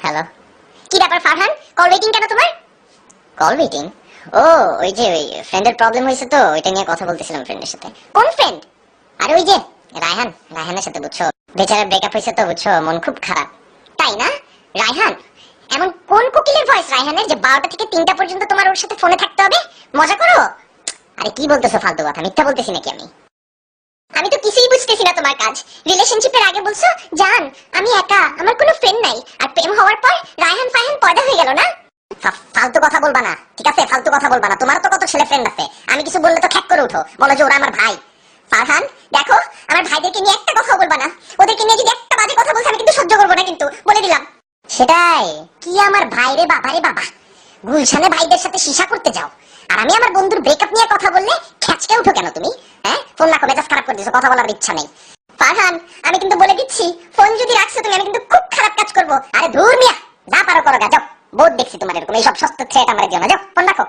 Hello. কি ব্যাপার Farhan, call waiting কেন তোমার? Call waiting? ও ওই যে ওই ফ্রেন্ডের প্রবলেম হয়েছে তো ওইটা নিয়ে কথা বলতেছিলাম ফ্রেন্ডের সাথে। কোন ফ্রেন্ড? আরে ওই যে রায়হানের সাথে বুঝছো, বেচারার ব্রেকআপ হয়েছে তো বুঝছো, মন খুব খারাপ। তাই না? রায়হান এমন কোন কোকিলের ভয়েস রায়হানের যে 12টা থেকে 3টা পর্যন্ত তোমার ওর সাথে ফোনে থাকতে হবে? মজা করো? আরে কি বলতেছো ফালতু কথা, মিথ্যা বলতেছি নাকি আমি? আমি তো কিছুই বুঝতেছি না তোমার কাজ। রিলেশনশিপের আগে বলছো জান আমি একা, আমার কোনো ফ্রেন্ড নাই, আর প্রেম হওয়ার পর রায়হান ফারহান পয়দা হয়ে গেল না? ফালতু কথা বলবা না, ঠিক আছে? ফালতু কথা বলবা না। তোমার তো কত ছেলে ফ্রেন্ড আছে, আমি কিছু বললে তো খ্যাক করে উঠো, বলো যে ওরা আমার ভাই। ফারহান দেখো, আমার ভাইদেরকে নিয়ে একটা কথা বলবা না। ওদেরকে নিয়ে যদি একটা বাজে কথা বলছে আমি কিন্তু সহ্য করবো না, কিন্তু বলে দিলাম। সেটাই কি আমার ভাই রে বাবা রে বাবা, গুলশানে ভাইদের সাথে সীসা করতে যাও, আর আমি আমার বন্ধুর ব্রেকআপ নিয়ে কথা বললে খ্যাচকে উঠো কেন তুমি? হ্যাঁ, ফোন রাখো, মেজাজ খারাপ করে দিছো, কথা বলার ইচ্ছা নেই। ফারহান আমি কিন্তু বলে দিচ্ছি, ফোন যদি রাখছো তুমি আমি কিন্তু খুব খারাপ কাজ করবো। আরে ধুর মিয়া, যা পারো করো গা, যাও। বহুত দেখছি তোমার এরকম এইসব সস্তা ছেড়ে আমার দিও না, যাও ফোন রাখো।